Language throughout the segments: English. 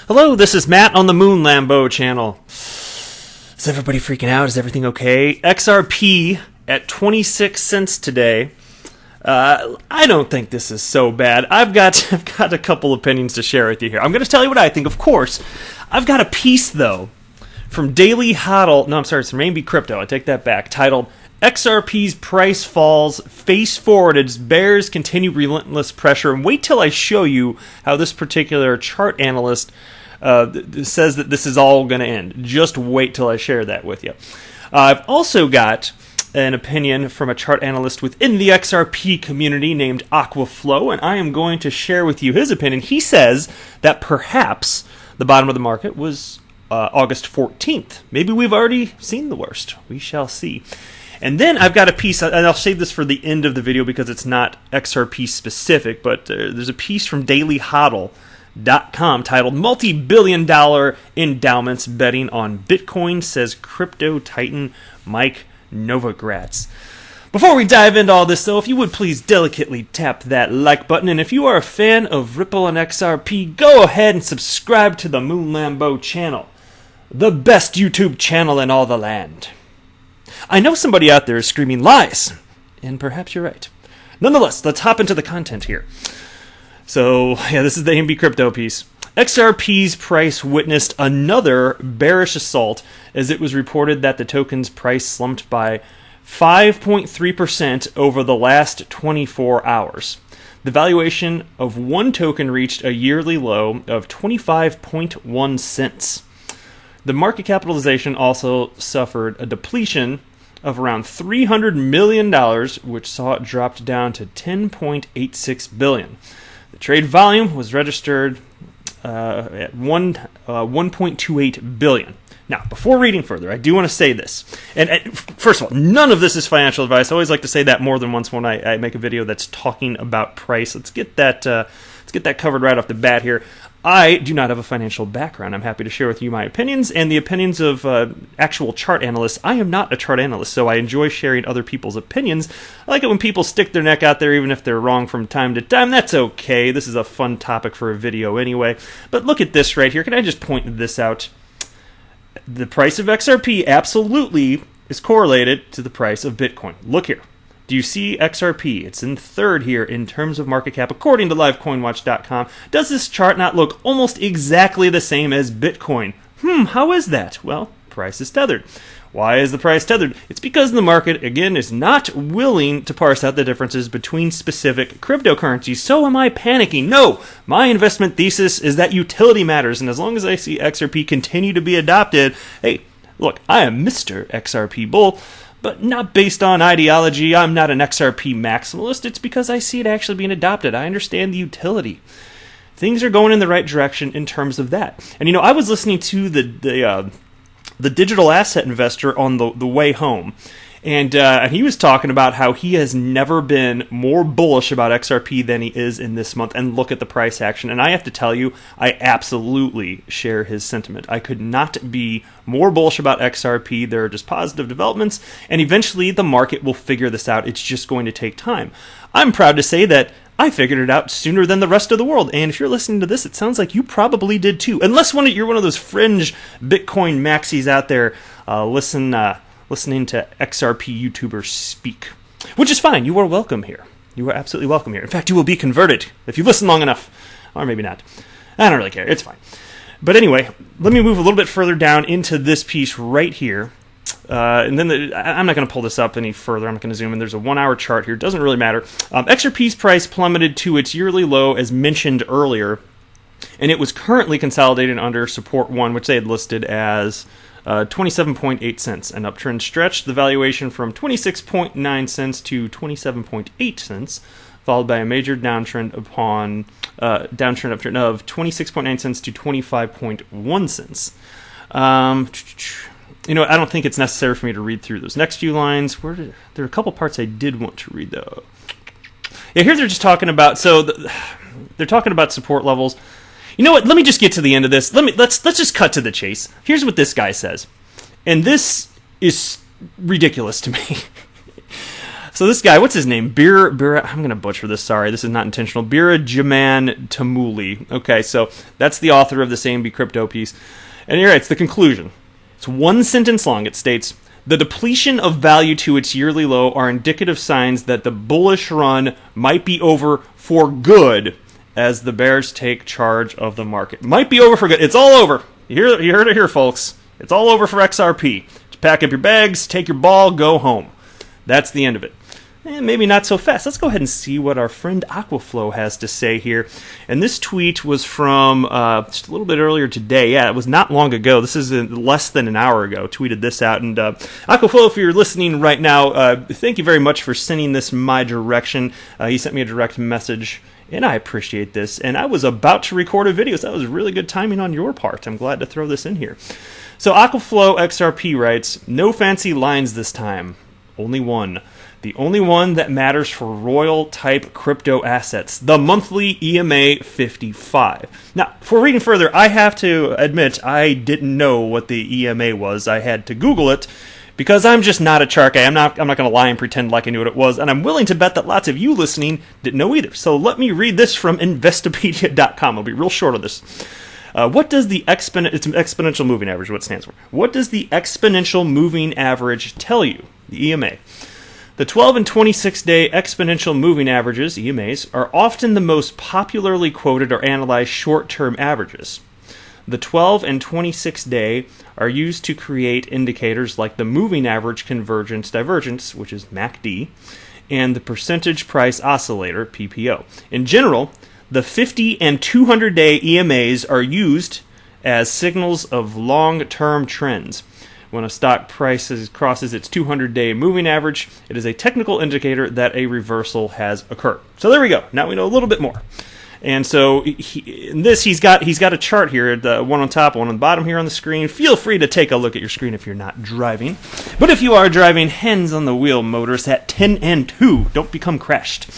Hello, this is Matt on the Moon Lambo channel. Is everybody freaking out? Is everything okay? XRP at 26 cents today. I don't think this is so bad. I've got a couple opinions to share with you here. I'm going to tell you what I think, of course. I've got a piece, though, from Daily Hodl. No, I'm sorry, it's from Rainby Crypto. I take that back. Titled, XRP's price falls, face forward as bears continue relentless pressure. And wait till I show you how this particular chart analyst says that this is all going to end. Just wait till I share that with you. I've also got an opinion from a chart analyst within the XRP community named Aquaflow, and I am going to share with you his opinion. He says that perhaps the bottom of the market was August 14th. Maybe we've already seen the worst. We shall see. And then I've got a piece, and I'll save this for the end of the video because it's not XRP specific, but there's a piece from dailyhodl.com titled Multi-Billion Dollar Endowments Betting on Bitcoin, says Crypto Titan Mike Novogratz. Before we dive into all this, though, if you would please delicately tap that like button, and if you are a fan of Ripple and XRP, go ahead and subscribe to the Moon Lambo channel, the best YouTube channel in all the land. I know somebody out there is screaming lies, and perhaps you're right. Nonetheless, let's hop into the content here. So, yeah, this is the AMB crypto piece. XRP's price witnessed another bearish assault as it was reported that the token's price slumped by 5.3% over the last 24 hours. The valuation of one token reached a yearly low of 25.1 cents. The market capitalization also suffered a depletion of around $300 million, which saw it drop down to $10.86 billion. The trade volume was registered at 1.28 billion. Now, before reading further, I do want to say this. And first of all, none of this is financial advice. I always like to say that more than once when I make a video that's talking about price. Let's get that covered right off the bat here. I do not have a financial background. I'm happy to share with you my opinions and the opinions of actual chart analysts. I am not a chart analyst, so I enjoy sharing other people's opinions. I like it when people stick their neck out there, even if they're wrong from time to time. That's okay. This is a fun topic for a video anyway. But look at this right here. Can I just point this out? The price of XRP absolutely is correlated to the price of Bitcoin. Look here. Do you see XRP? It's in third here in terms of market cap, according to livecoinwatch.com. Does this chart not look almost exactly the same as Bitcoin? How is that? Well, price is tethered. Why is the price tethered? It's because the market, again, is not willing to parse out the differences between specific cryptocurrencies. So am I panicking? No! My investment thesis is that utility matters, and as long as I see XRP continue to be adopted, hey, look, I am Mr. XRP Bull, but not based on ideology. I'm not an XRP maximalist. It's because I see it actually being adopted. I understand the utility. Things are going in the right direction in terms of that. And I was listening to the digital asset investor on the way home, and he was talking about how he has never been more bullish about XRP than he is in this month, and look at the price action. And I have to tell you, I absolutely share his sentiment. I could not be more bullish about XRP. There are just positive developments, and eventually the market will figure this out. It's just going to take time. I'm proud to say that I figured it out sooner than the rest of the world, and if you're listening to this, it sounds like you probably did too. Unless you're one of those fringe Bitcoin maxis out there listening to XRP YouTubers speak, which is fine. You are welcome here. You are absolutely welcome here. In fact, you will be converted if you listen long enough, or maybe not. I don't really care. It's fine. But anyway, let me move a little bit further down into this piece right here. And then I'm not going to pull this up any further. I'm not going to zoom in. There's a 1 hour chart here. It doesn't really matter. XRP's price plummeted to its yearly low as mentioned earlier, and it was currently consolidated under support 1, which they had listed as 27.8 cents. An uptrend stretched the valuation from 26.9 cents to 27.8 cents, followed by a major downtrend of 26.9 cents to 25.1 cents. I don't think it's necessary for me to read through those next few lines. There are a couple parts I did want to read, though. Yeah, here they're just talking about, they're talking about support levels. You know what? Let me just get to the end of this. Let's just cut to the chase. Here's what this guy says. And this is ridiculous to me. So this guy, what's his name? I'm going to butcher this, sorry. This is not intentional. Birajaman Tamuli. Okay, so that's the author of this AMB crypto piece. And here it's the conclusion. It's one sentence long. It states, the depletion of value to its yearly low are indicative signs that the bullish run might be over for good as the bears take charge of the market. Might be over for good. It's all over. You heard it here, folks. It's all over for XRP. Just pack up your bags, take your ball, go home. That's the end of it. And maybe not so fast. Let's go ahead and see what our friend Aquaflow has to say here. And this tweet was from just a little bit earlier today. Yeah, it was not long ago. This is less than an hour ago. Tweeted this out. And Aquaflow, if you're listening right now, thank you very much for sending this my direction. He sent me a direct message, and I appreciate this. And I was about to record a video, so that was really good timing on your part. I'm glad to throw this in here. So Aquaflow XRP writes, no fancy lines this time. Only one. The only one that matters for royal-type crypto assets, the monthly EMA 55. Now, before reading further, I have to admit I didn't know what the EMA was. I had to Google it because I'm just not a chart guy. I'm not going to lie and pretend like I knew what it was, and I'm willing to bet that lots of you listening didn't know either. So let me read this from Investopedia.com. I'll be real short on this. What does the it's an exponential moving average, what it stands for. What does the exponential moving average tell you, the EMA? The 12 and 26-day exponential moving averages, EMAs, are often the most popularly quoted or analyzed short-term averages. The 12 and 26-day are used to create indicators like the moving average convergence divergence, which is MACD, and the percentage price oscillator, PPO. In general, the 50 and 200-day EMAs are used as signals of long-term trends. When a stock price crosses its 200-day moving average, it is a technical indicator that a reversal has occurred. So there we go. Now we know a little bit more. And so he's got a chart here, the one on top, one on the bottom here on the screen. Feel free to take a look at your screen if you're not driving. But if you are driving, hands on the wheel, motors at 10 and 2. Don't become crashed.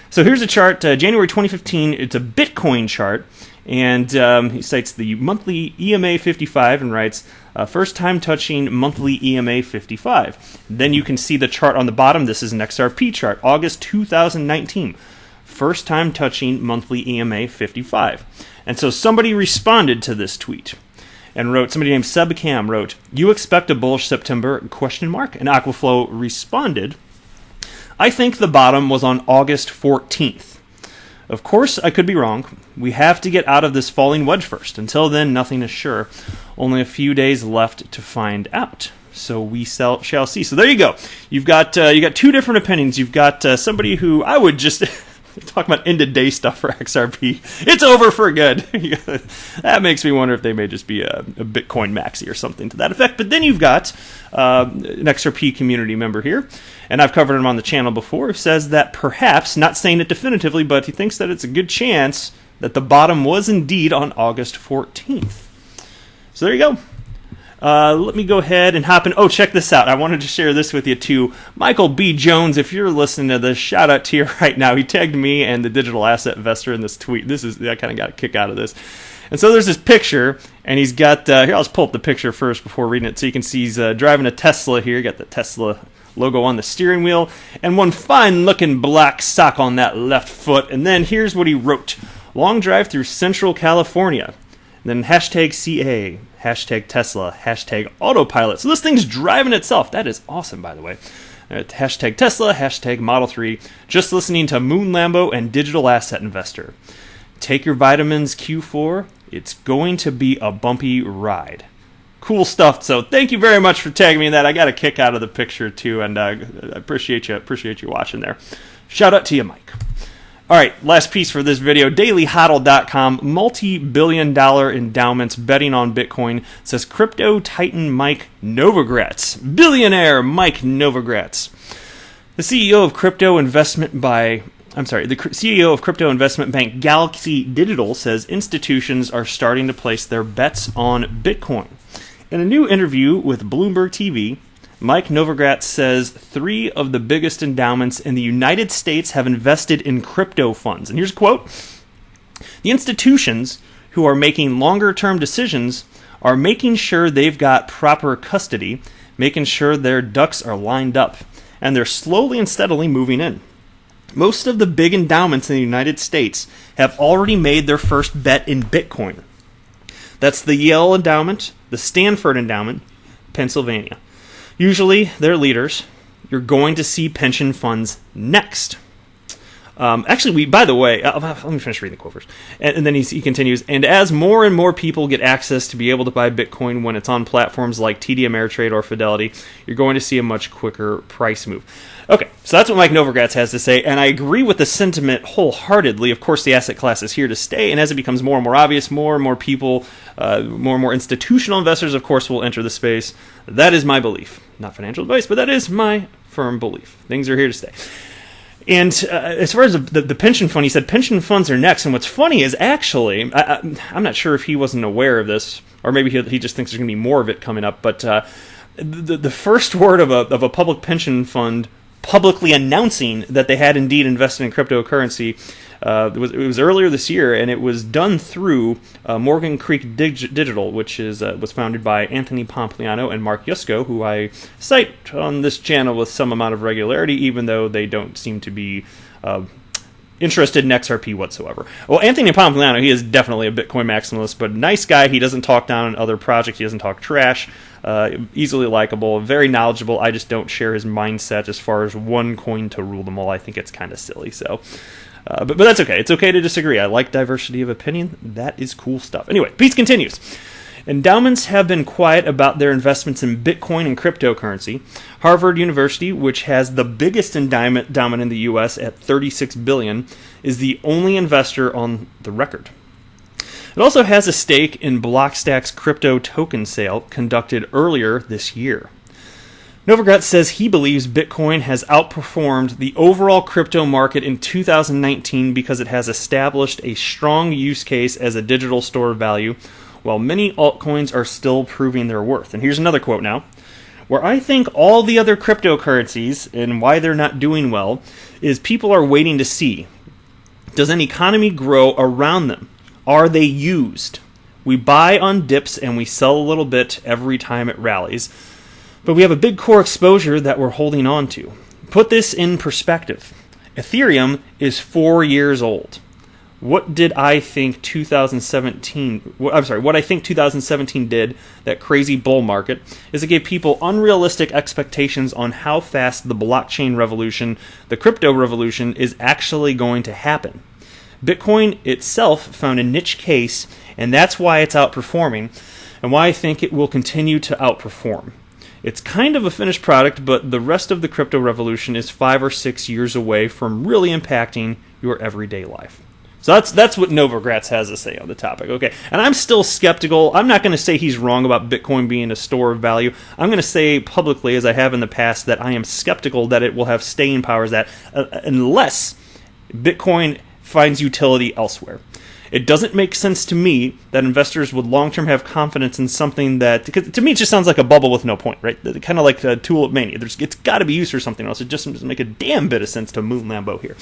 So here's a chart, January 2015. It's a Bitcoin chart. And he cites the monthly EMA 55 and writes, first time touching monthly EMA 55. Then you can see the chart on the bottom. This is an XRP chart, August 2019. First time touching monthly EMA 55. And so somebody responded to this tweet and wrote, somebody named Subcam wrote, you expect a bullish September, ? And Aquaflow responded, I think the bottom was on August 14th. Of course, I could be wrong. We have to get out of this falling wedge first. Until then, nothing is sure. Only a few days left to find out. So we shall see. So there you go. You've got two different opinions. You've got somebody who I would just talk about end-of-day stuff for XRP. It's over for good. That makes me wonder if they may just be a Bitcoin maxi or something to that effect. But then you've got an XRP community member here, and I've covered him on the channel before, who says that perhaps, not saying it definitively, but he thinks that it's a good chance that the bottom was indeed on August 14th. So there you go. Let me go ahead and hop in. Oh, check this out. I wanted to share this with you too. Michael B. Jones, if you're listening to this, shout out to you right now. He tagged me and the digital asset investor in this tweet. I kind of got a kick out of this. And so there's this picture, and he's got, here, I'll just pull up the picture first before reading it so you can see he's driving a Tesla here. Got the Tesla logo on the steering wheel, and one fine-looking black sock on that left foot. And then here's what he wrote. Long drive through Central California. And then hashtag CA, hashtag Tesla, hashtag autopilot. So this thing's driving itself. That is awesome, by the way. Hashtag Tesla, hashtag Model 3. Just listening to Moon Lambo and Digital Asset Investor. Take your vitamins Q4. It's going to be a bumpy ride. Cool stuff. So thank you very much for tagging me in that. I got a kick out of the picture too, and I appreciate you watching there. Shout out to you, Mike. All right, last piece for this video, dailyhodl.com, multi-billion-dollar endowments betting on Bitcoin, says crypto titan Mike Novogratz, billionaire Mike Novogratz. The CEO of crypto investment bank Galaxy Digital says institutions are starting to place their bets on Bitcoin. In a new interview with Bloomberg TV, Mike Novogratz says 3 of the biggest endowments in the United States have invested in crypto funds. And here's a quote. The institutions who are making longer-term decisions are making sure they've got proper custody, making sure their ducks are lined up. and they're slowly and steadily moving in. Most of the big endowments in the United States have already made their first bet in Bitcoin. That's the Yale Endowment, the Stanford Endowment, Pennsylvania. Usually, they're leaders. You're going to see pension funds next. Actually, by the way, let me finish reading the quote first. And then he continues, and as more and more people get access to be able to buy Bitcoin when it's on platforms like TD Ameritrade or Fidelity, you're going to see a much quicker price move. Okay, so that's what Mike Novogratz has to say, and I agree with the sentiment wholeheartedly. Of course, the asset class is here to stay, and as it becomes more and more obvious, more and more people, more and more institutional investors, of course, will enter the space. That is my belief. Not financial advice, but that is my firm belief. Things are here to stay. And as far as the pension fund, he said pension funds are next. And what's funny is actually, I'm not sure if he wasn't aware of this, or maybe he just thinks there's going to be more of it coming up. But the first word of a public pension fund publicly announcing that they had indeed invested in cryptocurrency, it was earlier this year, and it was done through Morgan Creek Digital, which was founded by Anthony Pompliano and Mark Yusko, who I cite on this channel with some amount of regularity, even though they don't seem to be interested in XRP whatsoever. Well, Anthony Pompliano, he is definitely a Bitcoin maximalist, but nice guy. He doesn't talk down on other projects. He doesn't talk trash. Easily likable, very knowledgeable. I just don't share his mindset as far as one coin to rule them all. I think it's kind of silly. So. But that's okay. It's okay to disagree. I like diversity of opinion. That is cool stuff. Anyway, Pete continues. Endowments have been quiet about their investments in Bitcoin and cryptocurrency. Harvard University, which has the biggest endowment in the U.S. at $36 billion, is the only investor on the record. It also has a stake in Blockstack's crypto token sale conducted earlier this year. Novogratz says he believes Bitcoin has outperformed the overall crypto market in 2019 because it has established a strong use case as a digital store of value, while many altcoins are still proving their worth. And here's another quote now. Where I think all the other cryptocurrencies and why they're not doing well is people are waiting to see, does an economy grow around them? Are they used? We buy on dips and we sell a little bit every time it rallies. But we have a big core exposure that we're holding on to. Put this in perspective. Ethereum is 4 years old. What did I think 2017... what I think 2017 did, that crazy bull market, is it gave people unrealistic expectations on how fast the blockchain revolution, the crypto revolution, is actually going to happen. Bitcoin itself found a niche case, and that's why it's outperforming, and why I think it will continue to outperform. It's kind of a finished product, but the rest of the crypto revolution is 5 or 6 years away from really impacting your everyday life. So that's what Novogratz has to say on the topic. Okay, and I'm still skeptical. I'm not going to say he's wrong about Bitcoin being a store of value. I'm going to say publicly, as I have in the past, that I am skeptical that it will have staying powers unless Bitcoin finds utility elsewhere. It doesn't make sense to me that investors would long-term have confidence in something that, because to me it just sounds like a bubble with no point, right? Kind of like a tulip mania. It's got to be used for something else. It just doesn't make a damn bit of sense to Moon Lambo here.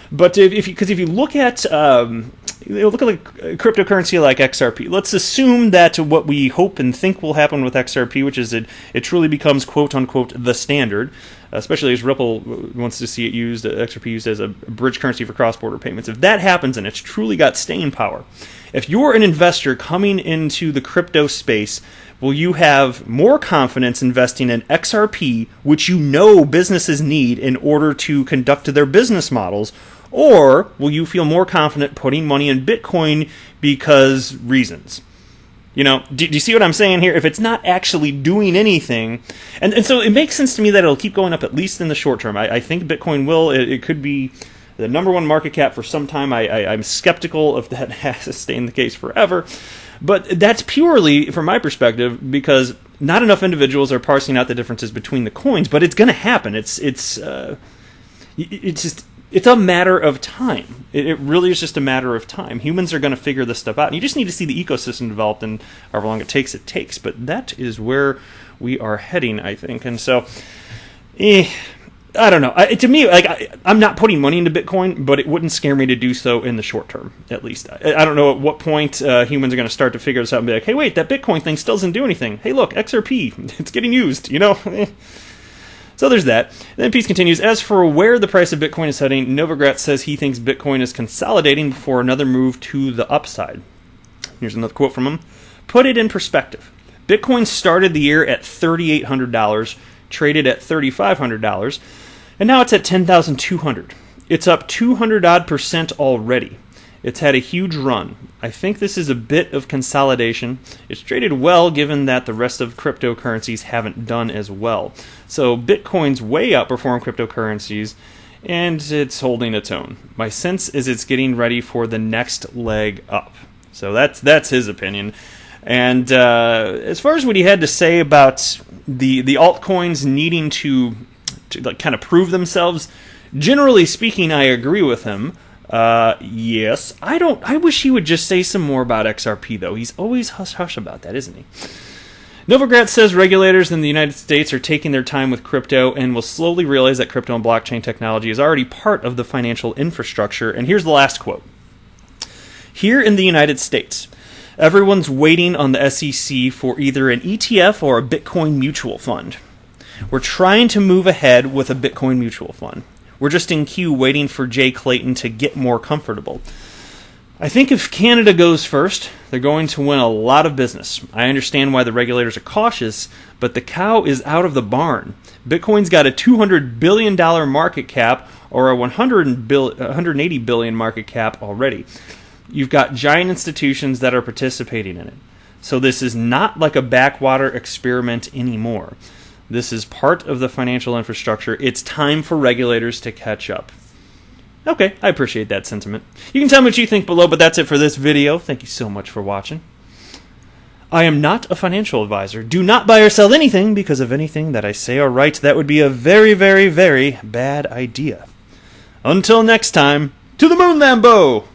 But if you look at look at a cryptocurrency like XRP, let's assume that what we hope and think will happen with XRP, which is it truly becomes quote unquote the standard, especially as Ripple wants to see it used, XRP used as a bridge currency for cross-border payments. If that happens and it's truly got staying power, if you're an investor coming into the crypto space, will you have more confidence investing in XRP, which you know businesses need in order to conduct their business models, or will you feel more confident putting money in Bitcoin because reasons? You know, do you see what I'm saying here? If it's not actually doing anything, and so it makes sense to me that it'll keep going up at least in the short term. I think Bitcoin will. It could be the number one market cap for some time. I'm skeptical if that has to stay in the case forever. But that's purely, from my perspective, because not enough individuals are parsing out the differences between the coins. But it's going to happen. It's a matter of time. It really is just a matter of time. Humans are going to figure this stuff out. And you just need to see the ecosystem developed, and however long it takes. But that is where we are heading, I think. And so, I don't know. To me, I'm not putting money into Bitcoin, but it wouldn't scare me to do so in the short term, at least. I don't know at what point humans are going to start to figure this out and be like, hey, wait, that Bitcoin thing still doesn't do anything. Hey, look, XRP, it's getting used, you know? So there's that. And then the piece continues, as for where the price of Bitcoin is heading, Novogratz says he thinks Bitcoin is consolidating before another move to the upside. Here's another quote from him. Put it in perspective. Bitcoin started the year at $3,800, traded at $3,500, and now it's at $10,200. It's up 200% already. It's had a huge run. I think this is a bit of consolidation. It's traded well given that the rest of cryptocurrencies haven't done as well. So Bitcoin's way outperformed cryptocurrencies, and it's holding its own. My sense is it's getting ready for the next leg up. So that's his opinion. And as far as what he had to say about the altcoins needing to like kind of prove themselves, generally speaking, I agree with him. Yes. I wish he would just say some more about XRP, though. He's always hush-hush about that, isn't he? Novogratz says regulators in the United States are taking their time with crypto and will slowly realize that crypto and blockchain technology is already part of the financial infrastructure. And here's the last quote. Here in the United States, everyone's waiting on the SEC for either an ETF or a Bitcoin mutual fund. We're trying to move ahead with a Bitcoin mutual fund. We're just in queue waiting for Jay Clayton to get more comfortable. I think if Canada goes first, they're going to win a lot of business. I understand why the regulators are cautious, but the cow is out of the barn. Bitcoin's got a $200 billion market cap or a $180 billion market cap already. You've got giant institutions that are participating in it. So this is not like a backwater experiment anymore. This is part of the financial infrastructure. It's time for regulators to catch up. Okay, I appreciate that sentiment. You can tell me what you think below, but that's it for this video. Thank you so much for watching. I am not a financial advisor. Do not buy or sell anything because of anything that I say or write. That would be a very, very, very bad idea. Until next time, to the moon, Lambo!